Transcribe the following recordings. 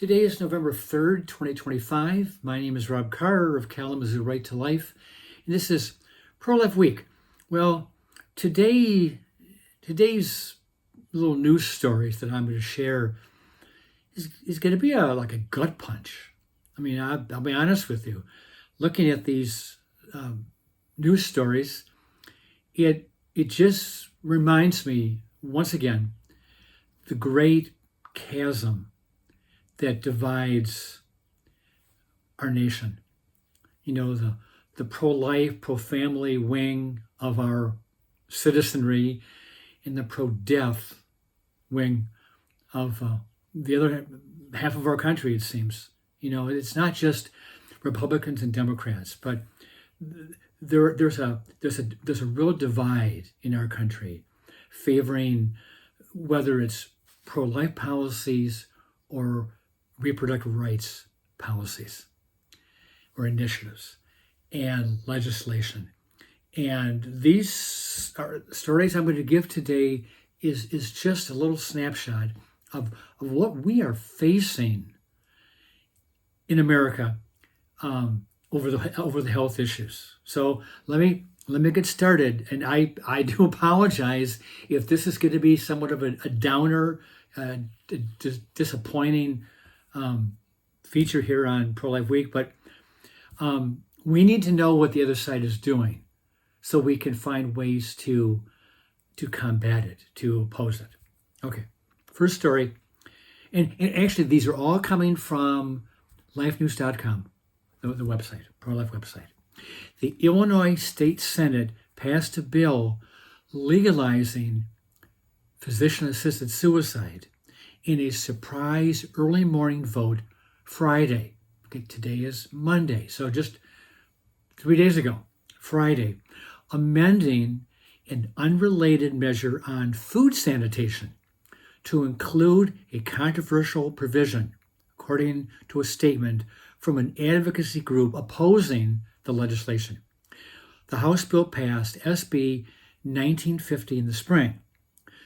Today is November 3rd, 2025. My name is Rob Carr of Kalamazoo Right to Life, and this is Pro-Life Week. Well, today's little news stories that I'm going to share is going to be like a gut punch. I mean, I'll be honest with you. Looking at these news stories, it just reminds me once again the great chasm that divides our nation. You know, the pro-life, pro-family wing of our citizenry and the pro-death wing of the other half of our country, it seems. You know, it's not just Republicans and Democrats, but there's a real divide in our country favoring whether it's pro-life policies or reproductive rights policies or initiatives and legislation. And these stories I'm going to give today is just a little snapshot of what we are facing in America over the health issues. So let me get started. And I do apologize if this is going to be somewhat of a downer, disappointing feature here on Pro-Life Week, but we need to know what the other side is doing so we can find ways to combat it, to oppose it. Okay, first story, and actually these are all coming from lifenews.com, the website, Pro-Life website. The Illinois State Senate passed a bill legalizing physician-assisted suicide in a surprise early morning vote Friday. Okay, today is Monday, so just 3 days ago, Friday, amending an unrelated measure on food sanitation to include a controversial provision, according to a statement from an advocacy group opposing the legislation. The House bill passed SB 1950 in the spring.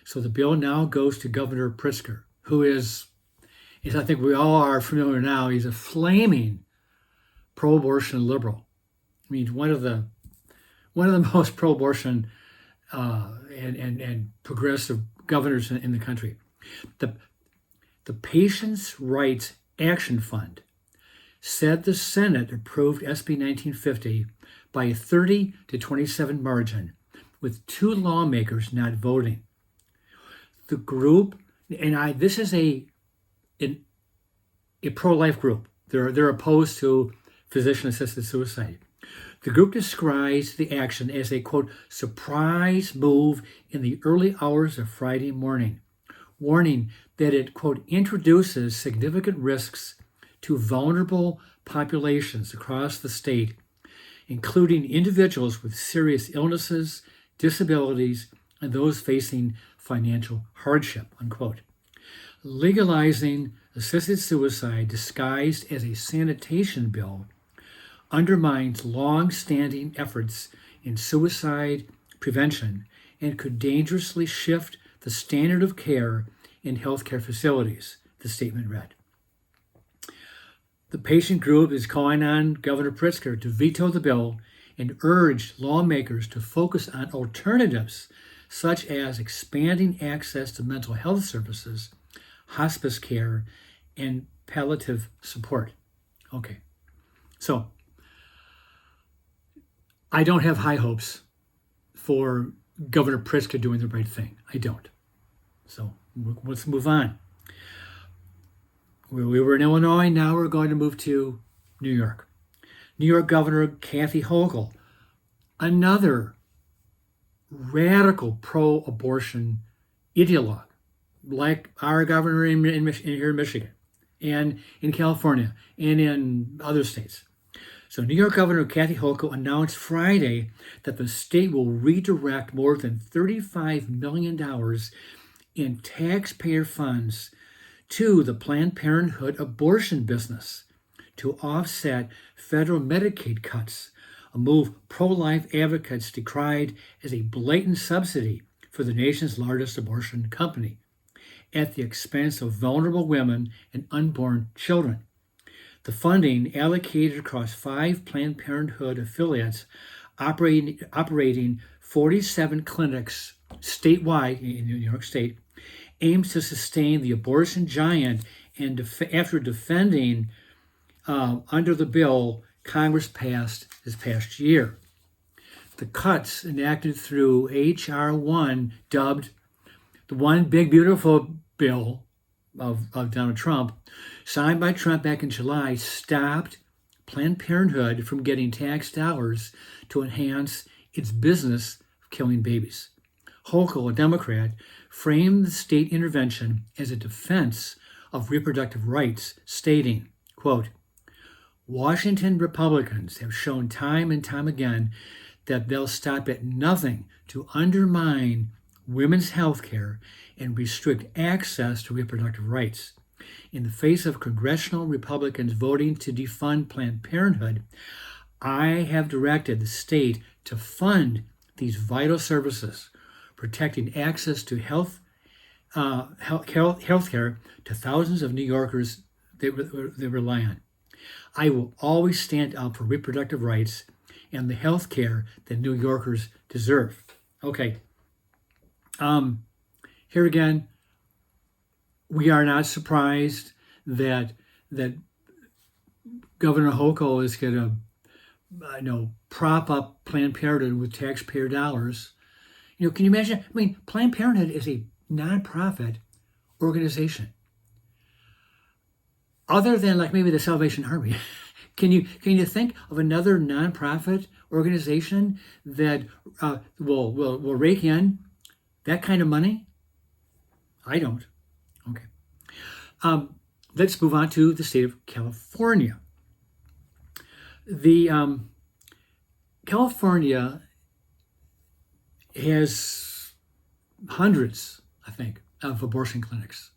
So the bill now goes to Governor Pritzker, who is I think we all are familiar now, he's a flaming pro-abortion liberal. I mean, one of the most pro-abortion and progressive governors in the country. The Patients' Rights Action Fund said the Senate approved SB 1950 by a 30 to 27 margin, with 2 lawmakers not voting. The group, and this is a pro-life group. They're opposed to physician-assisted suicide. The group describes the action as a, quote, surprise move in the early hours of Friday morning, warning that it, quote, introduces significant risks to vulnerable populations across the state, including individuals with serious illnesses, disabilities, and those facing financial hardship, unquote. Legalizing assisted suicide disguised as a sanitation bill undermines long-standing efforts in suicide prevention and could dangerously shift the standard of care in healthcare facilities, the statement read. The patient group is calling on Governor Pritzker to veto the bill and urged lawmakers to focus on alternatives such as expanding access to mental health services, hospice care, and palliative support. Okay, so I don't have high hopes for Governor Pritzker doing the right thing. I don't. So let's move on. We were in Illinois, now we're going to move to New York. New York Governor Kathy Hochul, another radical pro-abortion ideologue, like our governor here in Michigan and in California and in other states. So New York Governor Kathy Hochul announced Friday that the state will redirect more than $35 million in taxpayer funds to the Planned Parenthood abortion business to offset federal Medicaid cuts, a move pro-life advocates decried as a blatant subsidy for the nation's largest abortion company. at the expense of vulnerable women and unborn children. The funding allocated across 5 Planned Parenthood affiliates operating 47 clinics statewide in New York State aims to sustain the abortion giant, and after defending under the bill Congress passed this past year. The cuts enacted through H.R. 1, dubbed the One Big Beautiful Bill of Donald Trump, signed by Trump back in July, stopped Planned Parenthood from getting tax dollars to enhance its business of killing babies. Hochul, a Democrat, framed the state intervention as a defense of reproductive rights, stating, quote, Washington Republicans have shown time and time again that they'll stop at nothing to undermine women's health care and restrict access to reproductive rights. In the face of congressional Republicans voting to defund Planned Parenthood, I have directed the state to fund these vital services, protecting access to health care to thousands of New Yorkers they rely on. I will always stand up for reproductive rights and the health care that New Yorkers deserve. Okay. Here again, we are not surprised that Governor Hochul is going to prop up Planned Parenthood with taxpayer dollars. Can you imagine? I mean, Planned Parenthood is a nonprofit organization. Other than like maybe the Salvation Army, can you think of another nonprofit organization that will rake in that kind of money? I don't. Okay. Let's move on to the state of California. The California has hundreds, I think, of abortion clinics.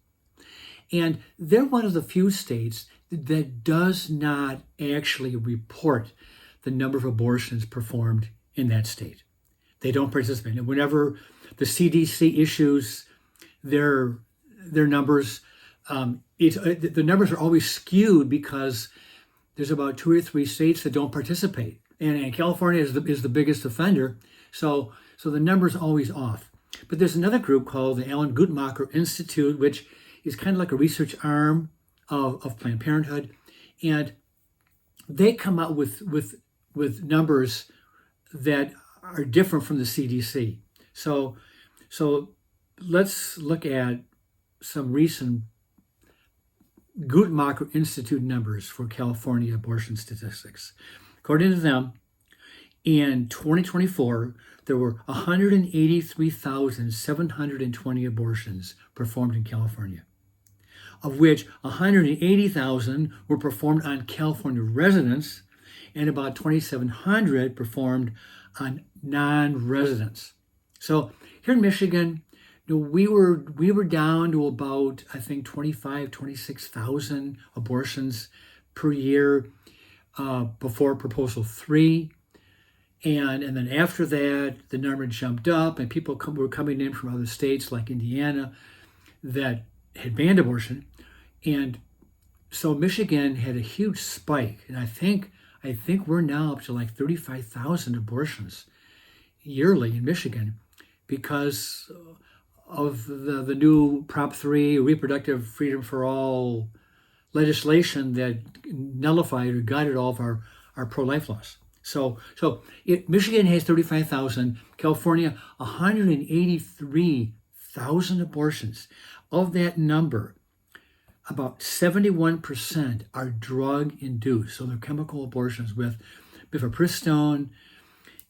And they're one of the few states that does not actually report the number of abortions performed in that state. They don't participate. And whenever the CDC issues their numbers, the numbers are always skewed because there's about 2 or 3 states that don't participate. And California is the biggest offender. So the number's always off. But there's another group called the Alan Guttmacher Institute, which is kind of like a research arm of Planned Parenthood. And they come out with numbers that are different from the CDC. So let's look at some recent Guttmacher Institute numbers for California abortion statistics. According to them, in 2024, there were 183,720 abortions performed in California, of which 180,000 were performed on California residents and about 2,700 performed on non-residents. So here in Michigan, we were down to about, I think, 26,000 abortions per year before Proposal 3. And then after that, the number jumped up, and people were coming in from other states like Indiana that had banned abortion. And so Michigan had a huge spike. And I think we're now up to like 35,000 abortions yearly in Michigan because of the new Prop 3, Reproductive Freedom for All legislation that nullified or gutted all of our pro-life laws. So Michigan has 35,000, California 183,000 abortions. Of that number, about 71% are drug-induced. So they're chemical abortions with mifepristone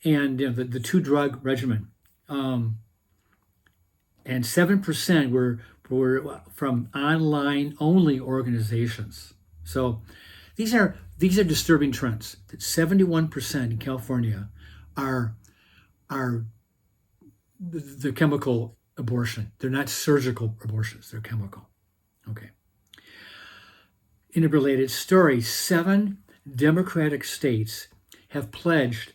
and the 2-drug regimen. And 7% were from online-only organizations. So these are disturbing trends. That 71% in California are the chemical abortion. They're not surgical abortions. They're chemical. Okay. In a related story, 7 Democratic states have pledged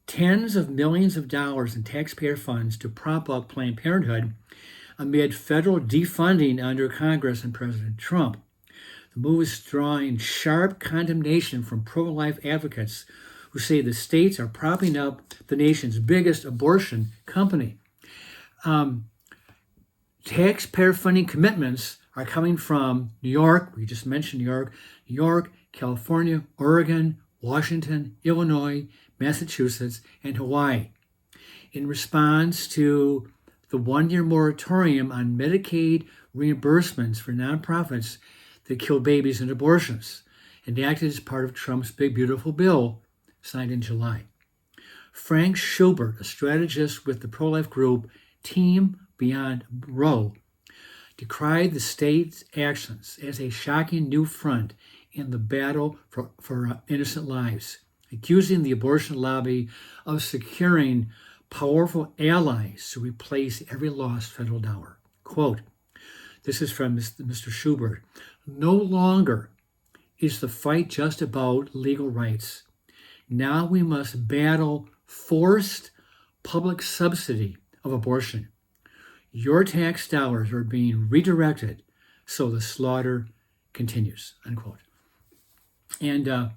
tens of millions of dollars in taxpayer funds to prop up Planned Parenthood amid federal defunding under Congress and President Trump. The move is drawing sharp condemnation from pro-life advocates who say the states are propping up the nation's biggest abortion company. Taxpayer funding commitments are coming from New York, we just mentioned New York, California, Oregon, Washington, Illinois, Massachusetts, and Hawaii. In response to the one-year moratorium on Medicaid reimbursements for nonprofits that kill babies and abortions, enacted as part of Trump's Big Beautiful Bill signed in July. Frank Schubert, a strategist with the pro-life group Team Beyond Roe, decried the state's actions as a shocking new front in the battle for innocent lives, accusing the abortion lobby of securing powerful allies to replace every lost federal dollar. Quote, this is from Mr. Schubert, no longer is the fight just about legal rights. Now we must battle forced public subsidy of abortion. Your tax dollars are being redirected so the slaughter continues, unquote. And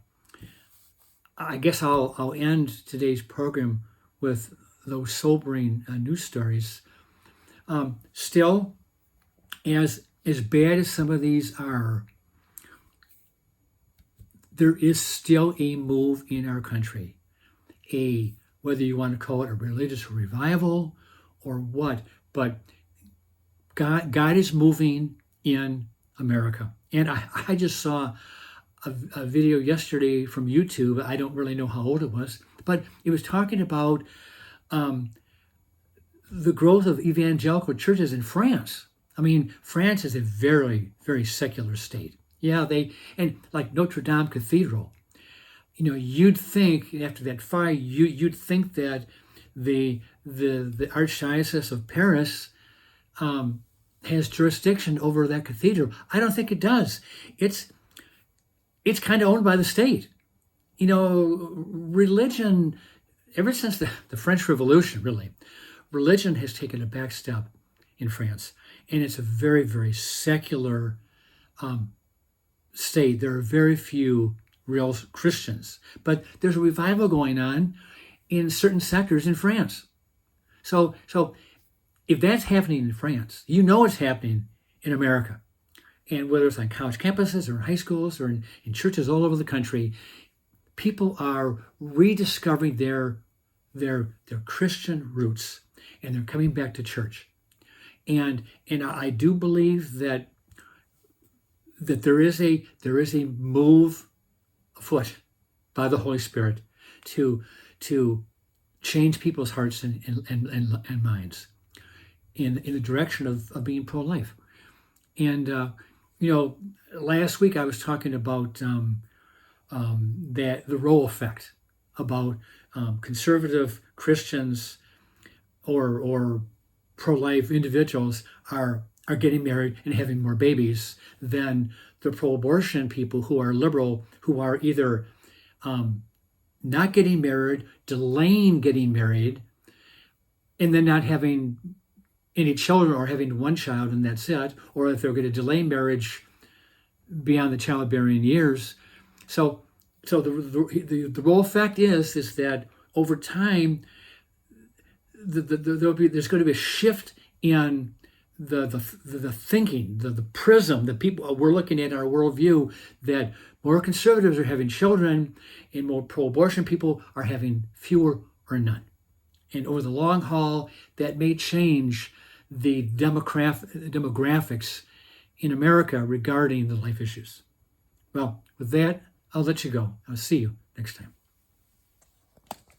I guess I'll end today's program with those sobering news stories. Still, as bad as some of these are, there is still a move in our country, whether you want to call it a religious revival or what, but God is moving in America. And I just saw a video yesterday from YouTube. I don't really know how old it was, but it was talking about the growth of evangelical churches in France. I mean, France is a very, very secular state. Yeah, and like Notre Dame Cathedral, you'd think after that fire, you'd think that the Archdiocese of Paris has jurisdiction over that cathedral. I don't think it does. It's kind of owned by the state. Religion, ever since the French Revolution, really, religion has taken a back step in France, and it's a very, very secular state. There are very few real Christians, but there's a revival going on in certain sectors in France. So if that's happening in France, it's happening in America. And whether it's on college campuses or in high schools or in churches all over the country, people are rediscovering their Christian roots, and they're coming back to church. And I do believe that there is a move afoot by the Holy Spirit to change people's hearts and minds in the direction of being pro-life. And last week I was talking about that the Roe effect, about conservative Christians or pro-life individuals are getting married and having more babies than the pro-abortion people who are liberal, who are either not getting married, delaying getting married, and then not having any children or having one child and that's it, or if they're going to delay marriage beyond the childbearing years. So the Roe effect is that over time, there's going to be a shift in the thinking, the prism that people we're looking at in our worldview, that more conservatives are having children and more pro-abortion people are having fewer or none. And over the long haul, that may change the demographics in America regarding the life issues. Well, with that, I'll let you go. I'll see you next time.